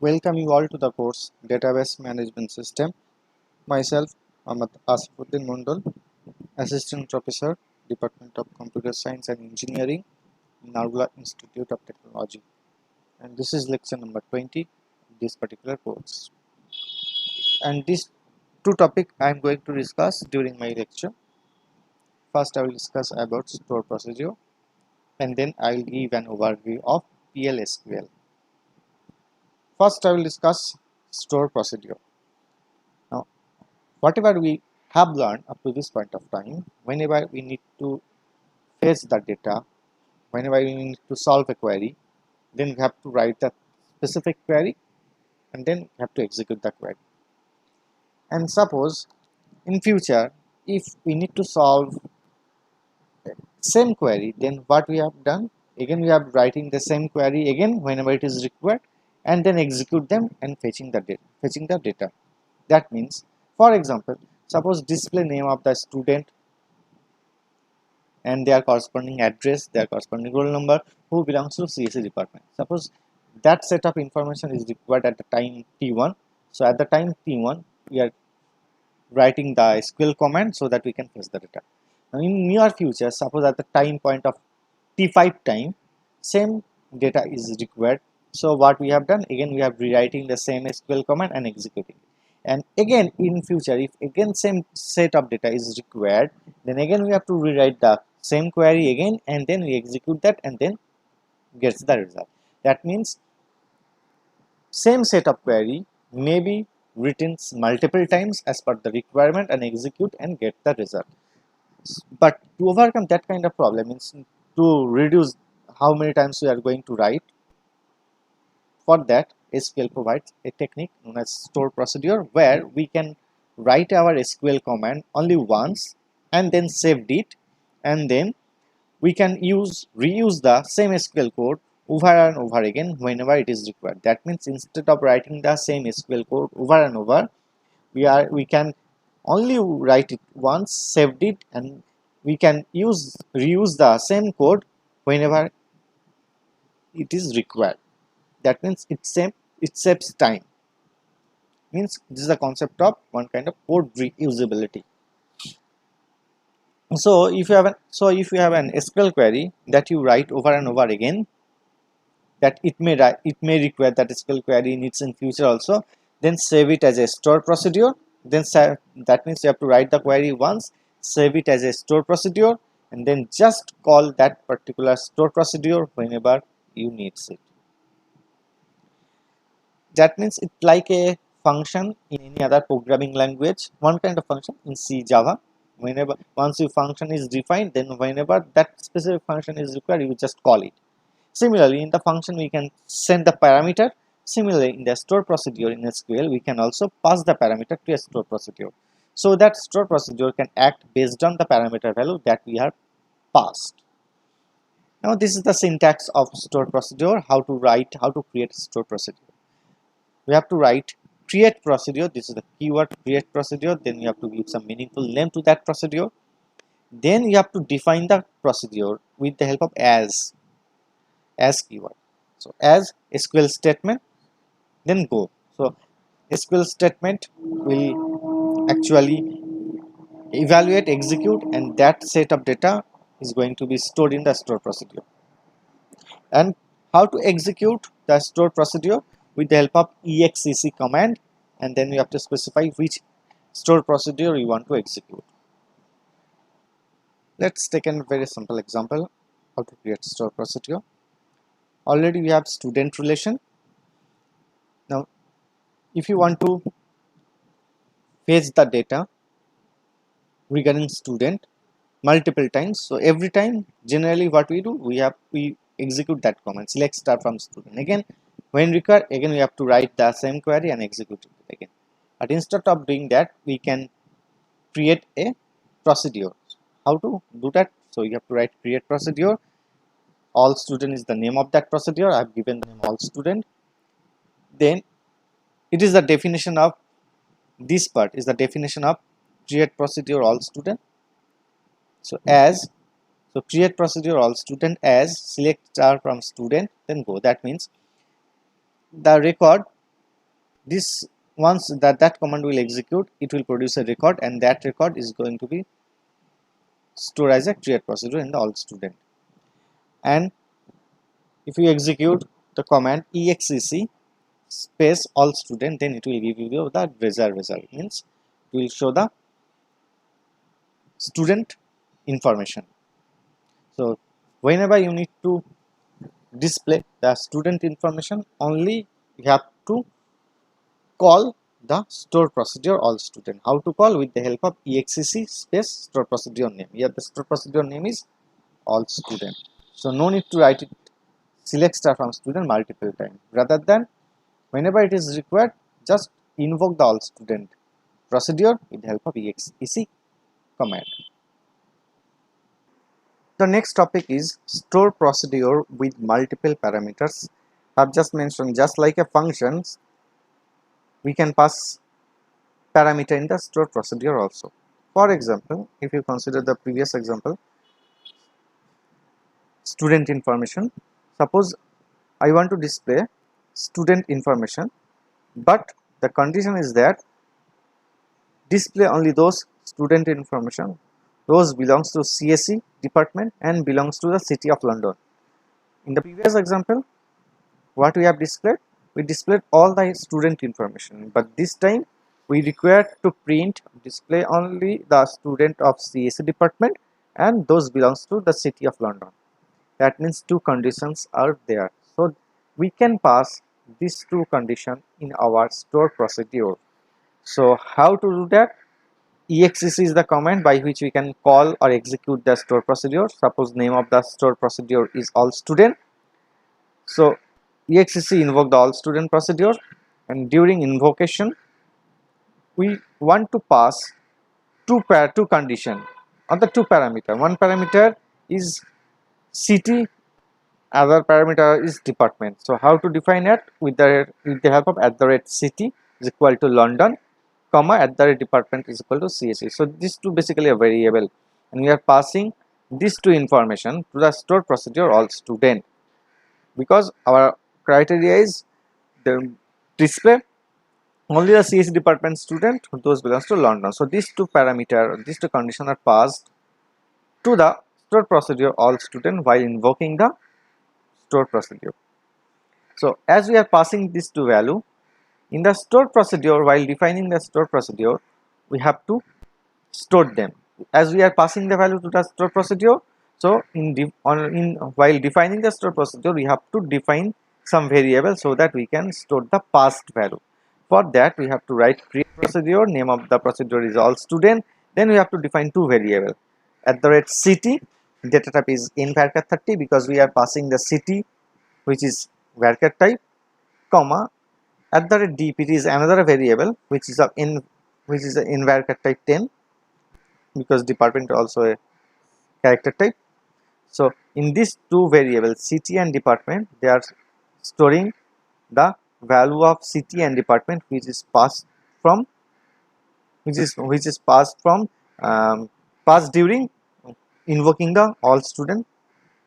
Welcome you all to the course Database Management System. Myself, Ahmad Asifuddin Mondal, Assistant Professor, Department of Computer Science and Engineering, Narula Institute of Technology. And this is lecture number 20 of this particular course. And these two topics I am going to discuss during my lecture. First, I will discuss about store procedure, and then I will give an overview of PLSQL. First, I will discuss store procedure. Now, whatever we have learned up to this point of time, whenever we need to fetch the data, whenever we need to solve a query, then we have to write the specific query and then we have to execute the query. And suppose in future, if we need to solve same query, then what we have done, again we are writing the same query again whenever it is required and then execute them and fetching the data. That means, for example, suppose display name of the student and their corresponding address, their corresponding roll number, who belongs to CSE department. Suppose that set of information is required at the time T1. So at the time T1, we are writing the SQL command so that we can fetch the data. Now in near future, suppose at the time point of T5 time, same data is required. So what we have done, again we are rewriting the same SQL command and executing. And again in future, if again same set of data is required, then again we have to rewrite the same query again and then we execute that and then gets the result. That means same set of query may be written multiple times as per the requirement and execute and get the result. But to overcome that kind of problem, means to reduce how many times we are going to write, for that SQL provides a technique known as store procedure, where we can write our SQL command only once and then saved it, and then we can reuse the same SQL code over and over again whenever it is required. That means instead of writing the same SQL code over and over, we can only write it once, saved it, and we can reuse the same code whenever it is required. That means it saves time. Means this is the concept of one kind of code reusability. So if you have an SQL query that you write over and over again, that it may require that SQL query needs in future also, then save it as a store procedure. Then that means you have to write the query once, save it as a store procedure, and then just call that particular store procedure whenever you need it. That means it's like a function in any other programming language, one kind of function in C, Java. Whenever once your function is defined, then whenever that specific function is required, you just call it. Similarly, in the function we can send the parameter. Similarly, in the store procedure in SQL, we can also pass the parameter to a store procedure. So that store procedure can act based on the parameter value that we have passed. Now this is the syntax of store procedure, how to create store procedure. We have to write create procedure. This is the keyword create procedure. Then you have to give some meaningful name to that procedure. Then you have to define the procedure with the help of as keyword. So as SQL statement, then go. So SQL statement will actually evaluate, execute, and that set of data is going to be stored in the store procedure. And how to execute the store procedure? With the help of exec command, and then you have to specify which store procedure you want to execute. Let's take a very simple example how to create store procedure. Already we have student relation. Now if you want to fetch the data regarding student multiple times, so every time generally what we do, we execute that command, select star from student. Again when required, again we have to write the same query and execute it again. But instead of doing that, we can create a procedure. How to do that? So you have to write create procedure. All student is the name of that procedure. I have given the name all student. Then it is the definition of this part is the definition of create procedure all student. So create procedure all student as select star from student, then go. That means the record this once that command will execute, it will produce a record, and that record is going to be stored as a create procedure in the all student. And if you execute the command exec space all student, then it will give you the result, means it will show the student information. So whenever you need to display the student information, only you have to call the store procedure all student. How to call? With the help of exec space store procedure name. Here the store procedure name is all student. So no need to write it select star from student multiple times. Rather than whenever it is required, just invoke the all student procedure with the help of exec command. The next topic is store procedure with multiple parameters. I've just mentioned, just like a function, we can pass parameter in the store procedure also. For example, if you consider the previous example, student information, suppose I want to display student information, but the condition is that display only those student information those belongs to CSE department and belongs to the City of London. In the previous example, what we have displayed, we displayed all the student information, but this time we require to display only the student of CSE department and those belongs to the City of London. That means two conditions are there, so we can pass these two conditions in our store procedure. So how to do that? Exec is the command by which we can call or execute the store procedure. Suppose name of the store procedure is all student, so exec invoke the all student procedure, and during invocation we want to pass two condition or the two parameter. One parameter is city, other parameter is department. So how to define it? With the help of @city is equal to London, comma @department is equal to CSE. So these two basically a variable, and we are passing these two information to the store procedure all student, because our criteria is the display only the CSE department student, those belongs to London. So these two parameter, these two conditions are passed to the store procedure all student while invoking the store procedure. So as we are passing these two value in the store procedure, while defining the store procedure, we have to store them. As we are passing the value to the store procedure, so while defining the store procedure, we have to define some variable so that we can store the past value. For that, we have to write create procedure, name of the procedure is all student. Then we have to define two variable. @city, data type is in varchar 30 because we are passing the city, which is varchar type, comma @dpt is another variable which is in varchar type 10 because department also a character type. So in these two variables city and department, they are storing the value of city and department which is passed from passed during invoking the all student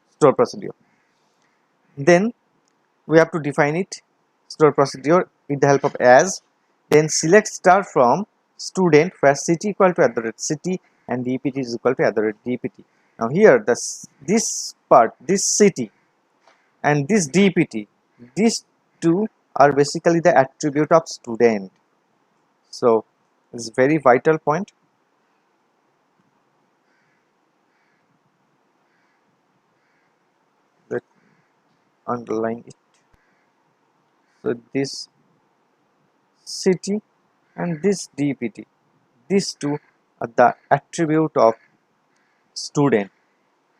store procedure. Then we have to define it store procedure with the help of as, then select star from student where city equal to @city and dpt is equal to @dpt. Now here this part, this city and this dpt, these two are basically the attribute of student. So it's very vital point. Let underline it. So this city and this dpt, these two are the attribute of student,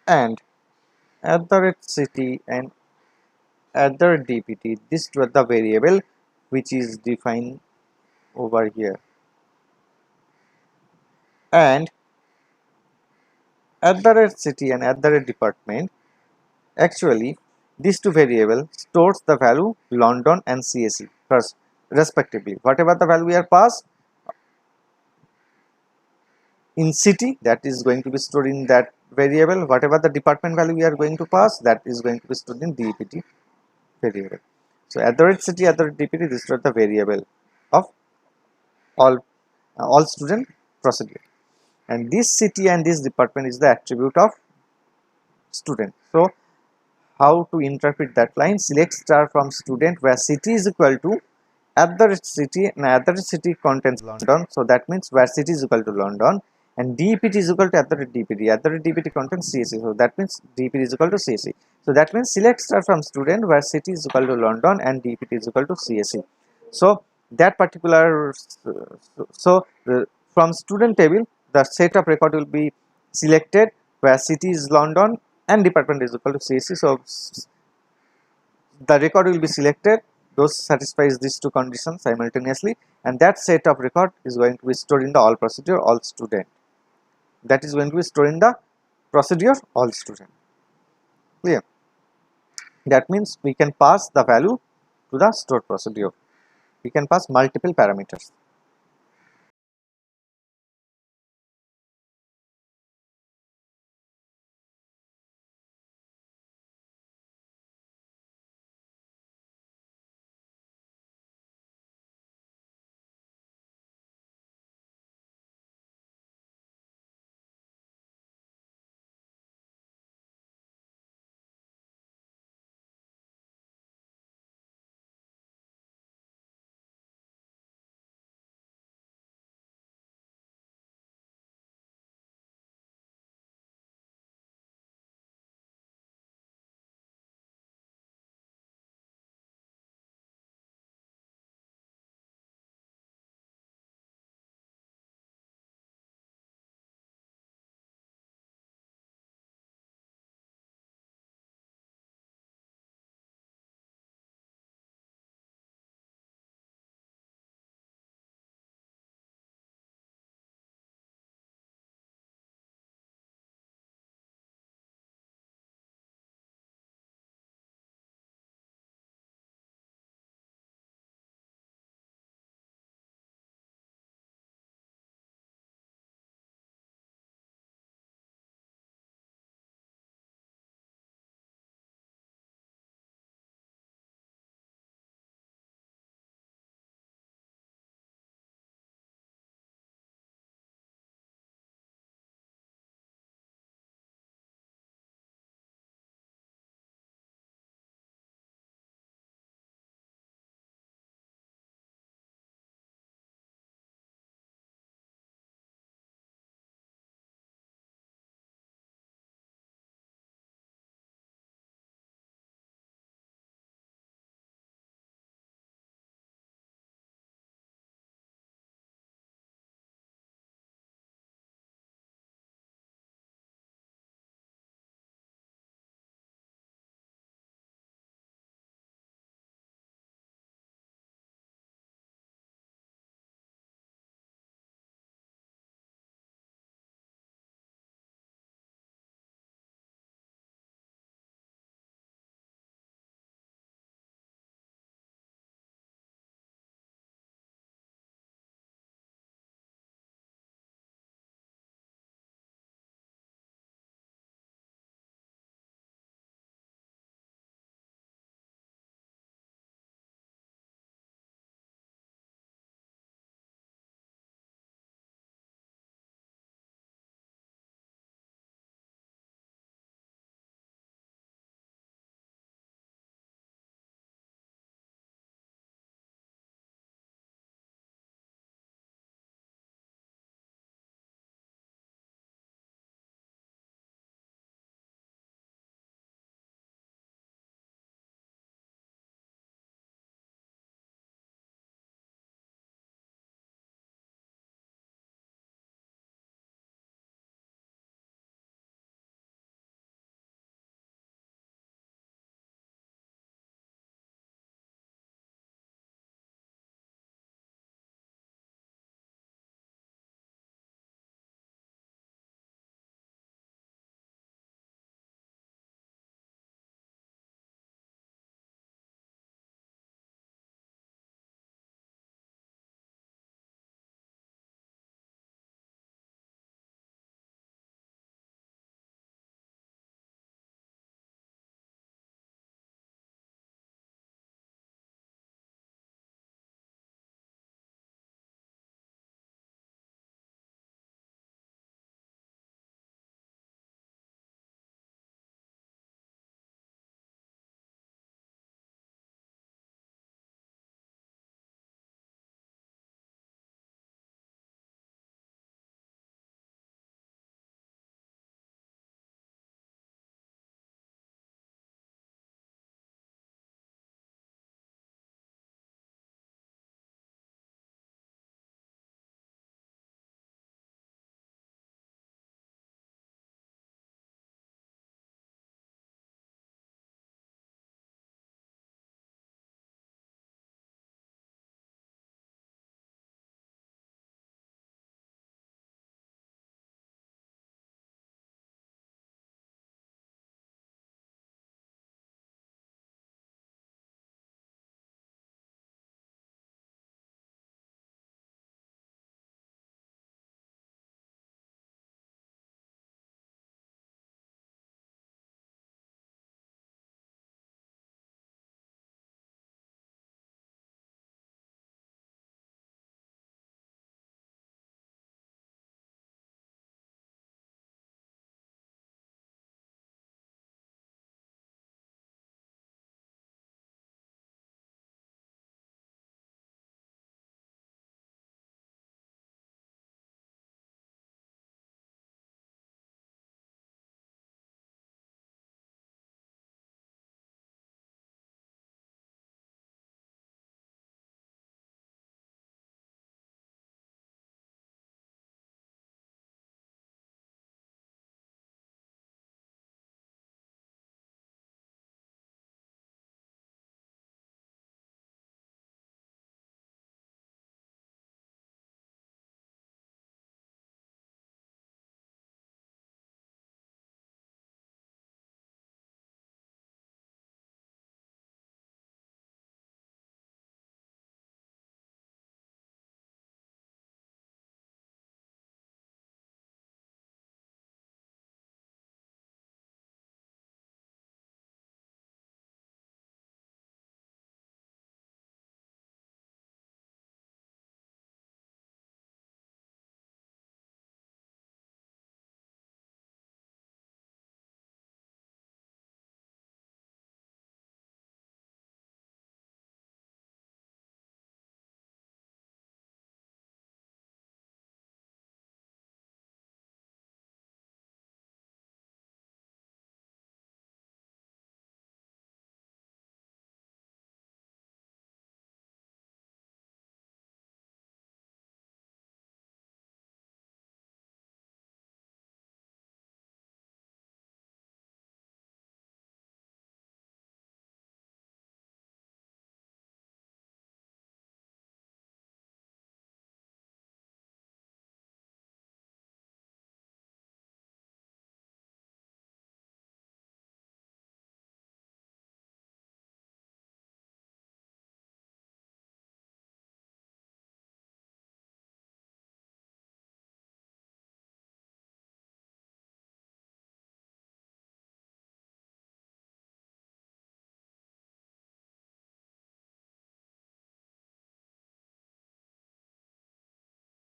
and @city and @dpt, this was the variable which is defined over here, and @city and @department, actually these two variable stores the value London and CSE first respectively. Whatever the value we are passed in city, that is going to be stored in that variable. Whatever the department value we are going to pass, that is going to be stored in dpt variable. So @city @dpt, this is the variable of all student procedure, and this city and this department is the attribute of student. So how to interpret that line? Select star from student where city is equal to at the city, and at the city contains London, so that means where city is equal to London, and DPT is equal to at the DPT. At the DPT contains CSE, so that means DPT is equal to CSE. So that means select star from student where city is equal to London and DPT is equal to CSE. So that particular from student table the set of record will be selected where city is London and department is equal to CSE. So the record will be selected those satisfies these two conditions simultaneously, and that set of record is going to be stored in the all procedure all student. That is going to be stored in the procedure all student. Clear? That means we can pass the value to the stored procedure. We can pass multiple parameters.